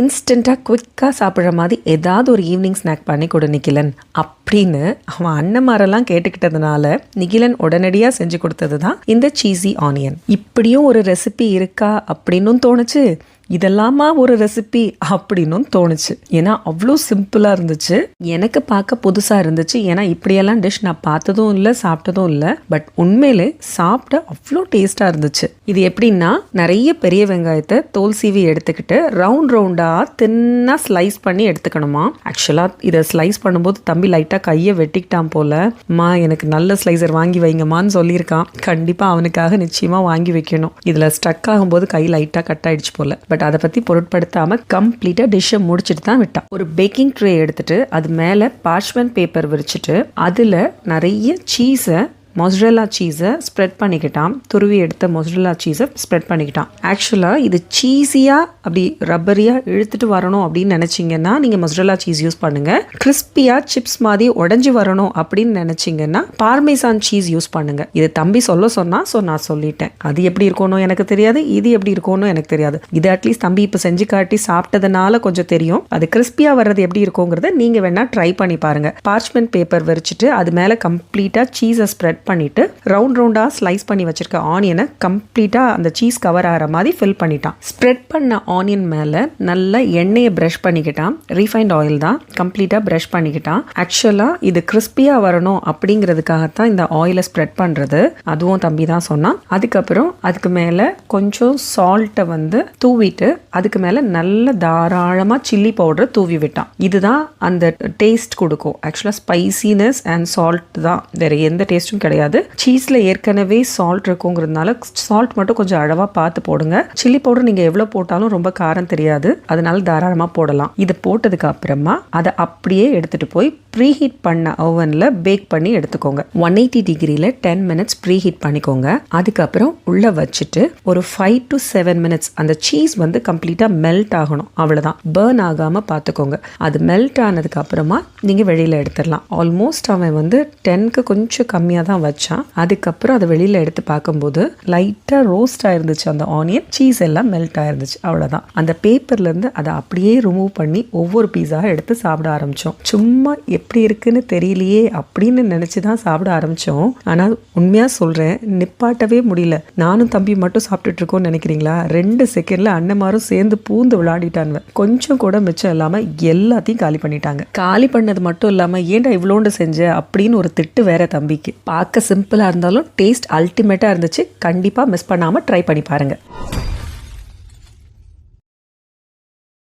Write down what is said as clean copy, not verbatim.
இன்ஸ்டண்ட்டாக குவிக்காக சாப்பிட்ற மாதிரி ஏதாவது ஒரு ஈவினிங் ஸ்நாக் பண்ணி கொடு நிகிலன் அப்படின்னு அவன் அண்ணன்மாரெல்லாம் கேட்டுக்கிட்டதுனால நிகிலன் உடனடியாக செஞ்சு கொடுத்தது தான் இந்த சீஸி ஆனியன். இப்படியும் ஒரு ரெசிபி இருக்கா அப்படின்னும் தோணுச்சு, இதெல்லாமா ஒரு ரெசிபி அப்படின்னும் தோணுச்சு. ஏன்னா அவ்வளோ சிம்பிளாக இருந்துச்சு, எனக்கு பார்க்க புதுசாக இருந்துச்சு. ஏன்னா இப்படியெல்லாம் டிஷ் நான் பார்த்ததும் இல்லை, சாப்பிட்டதும் இல்லை. பட் உண்மையிலே சாப்பிட அவ்வளோ டேஸ்ட்டாக இருந்துச்சு. இது எப்படின்னா, நிறைய பெரிய வெங்காயத்தை தோல் சீவி எடுத்துக்கிட்டு ரவுண்ட் ரவுண்டாக தின்னாக ஸ்லைஸ் பண்ணி எடுத்துக்கணுமா. ஆக்சுவலாக இதை ஸ்லைஸ் பண்ணும்போது தம்பி லைட்டாக கையை வெட்டிக்கிட்டான் போல. எனக்கு நல்ல ஸ்லைசர் வாங்கி வைங்கம்மான்னு சொல்லியிருக்கான். கண்டிப்பாக அவனுக்காக நிச்சயமாக வாங்கி வைக்கணும். இதில் ஸ்டக் ஆகும்போது கை லைட்டாக கட் ஆயிடுச்சு போல. பட் அதை பற்றி பொருட்படுத்தாமல் கம்ப்ளீட்டாக டிஷ்ஷை முடிச்சுட்டு தான் விட்டான். ஒரு பேக்கிங் ட்ரே எடுத்துட்டு அது மேலே பார்ச்மெண்ட் பேப்பர் விரிச்சிட்டு அதில் நிறைய சீஸை, மொசரல்லா சீஸை ஸ்ப்ரெட் பண்ணிக்கிட்டான். துருவி எடுத்த மொசரல்லா சீஸை ஸ்ப்ரெட் பண்ணிக்கிட்டான். ஆக்சுவலாக இது சீஸியாக அப்படி ரப்பரியாக இழுத்துட்டு வரணும் அப்படின்னு நினச்சிங்கன்னா நீங்கள் மொசரல்லா சீஸ் யூஸ் பண்ணுங்கள். கிறிஸ்பியாக சிப்ஸ் மாதிரி உடஞ்சி வரணும் அப்படின்னு நினச்சிங்கன்னா பார்மேசான் சீஸ் யூஸ் பண்ணுங்கள். இது தம்பி சொன்னால் நான் சொல்லிட்டேன். அது எப்படி இருக்கணும் எனக்கு தெரியாது, இது எப்படி இருக்கணும் எனக்கு தெரியாது. இது அட்லீஸ்ட் தம்பி இப்போ செஞ்சு காட்டி சாப்பிட்டதுனால கொஞ்சம் தெரியும். அது கிறிஸ்பியாக வர்றது எப்படி இருக்குங்கிறத நீங்கள் வேணால் ட்ரை பண்ணி பாருங்கள். பார்ச்மெண்ட் பேப்பர் விரிச்சிட்டு அது மேலே கம்ப்ளீட்டாக சீஸை ஸ்ப்ரெட் பண்ணிட்டு ரவுண்ட் ரவுண்டா ஸ்லைஸ் பண்ணி வச்சிருக்க ஆனியனை கம்ப்ளீட்டா அந்த சீஸ் கவர் ஆகிற மாதிரி ஃபில் பண்ணிட்டான். ஸ்ப்ரெட் பண்ண ஆனியன் மேல நல்ல எண்ணெயை பிரஷ் பண்ணிக்கிட்டான். ரீஃபைண்ட் ஆயில் தான். கம்ப்ளீட்டா பிரஷ் பண்ணிக்கிட்டான். ஆக்சுவலா இது கிறிஸ்பியா வரணும் அப்படிங்கிறதுக்காகத்தான் இந்த ஆயிலை ஸ்ப்ரெட் பண்றது. அதுவும் தம்பி தான் சொன்னான். அதுக்கப்புறம் அதுக்கு மேல கொஞ்சம் சால்ட்டை வந்து தூவிட்டு அதுக்கு மேல நல்ல தாராளமா சில்லி பவுடர் தூவி விட்டான். இதுதான் அந்த டேஸ்ட் கொடுக்கும். ஆக்சுவலா ஸ்பைசினஸ் அண்ட் சால்ட் தான், வேற எந்த டேஸ்டும் கிடையாது. சீஸ்ல ஏற்கனவே சால்ட் இருக்குங்கிறதுனால சால்ட் மட்டும் கொஞ்சம் அளவா பார்த்து போடுங்க. சில்லி பவுடர் நீங்க எவ்வளவு போட்டாலும் ரொம்ப காரம் தெரியாது, அதனால தாராளமா போடலாம். இதை போட்டதுக்கு அப்புறமா அதை அப்படியே எடுத்துட்டு போய் ப்ரீஹீட் பண்ண ஓவன்ல பேக் பண்ணி எடுத்துக்கோங்க. 180 டிகிரியில 10 மினிட்ஸ் ப்ரீஹீட் பண்ணிக்கோங்க. அதுக்கப்புறம் உள்ள வச்சுட்டு ஒரு 5 to 7 மினிட்ஸ் அந்த சீஸ் வந்து கம்ப்ளீட்டா மெல்ட் ஆகணும். அவ்வளவுதான், பர்ன் ஆகாம பார்த்துக்கோங்க. அது மெல்ட் ஆனதுக்கு அப்புறமா நீங்க வெளியில எடுத்துடலாம். ஆல்மோஸ்ட் அவன் வந்து 10க்கு கொஞ்சம் கம்மியா தான் வச்சான். அதுக்கப்புறம் அதை வெளியில எடுத்து பார்க்கும்போது லைட்டா ரோஸ்ட் ஆயிருந்துச்சு அந்த ஆனியன். சீஸ் எல்லாம் மெல்ட் ஆயிருந்துச்சு. அவ்வளவுதான். அந்த பேப்பர்ல இருந்து அதை அப்படியே ரிமூவ் பண்ணி ஒவ்வொரு பீஸா எடுத்து சாப்பிட ஆரம்பிச்சோம். சும்மா எப்படி இருக்குன்னு தெரியலையே அப்படின்னு நினைச்சுதான் சாப்பிட ஆரம்பிச்சோம். ஆனா உண்மையா சொல்றேன், நிப்பாட்டவே முடியல. நானும் தம்பி மட்டும் சாப்பிட்டுட்டு இருக்கோம்னு நினைக்கிறீங்களா? 2 செகண்ட்ல அண்ணன்மாரும் சேர்ந்து பூந்து விளையாடிட்டாங்க. கொஞ்சம் கூட மிச்சம் இல்லாம எல்லாத்தையும் காலி பண்ணிட்டாங்க. காலி பண்ணது மட்டும் இல்லாம ஏன்டா இவ்வளோண்டு செஞ்ச அப்படின்னு ஒரு திட்டு வேற தம்பிக்கு. பார்க்க சிம்பிளா இருந்தாலும் டேஸ்ட் அல்டிமேட்டா இருந்துச்சு. கண்டிப்பா மிஸ் பண்ணாம ட்ரை பண்ணி பாருங்க.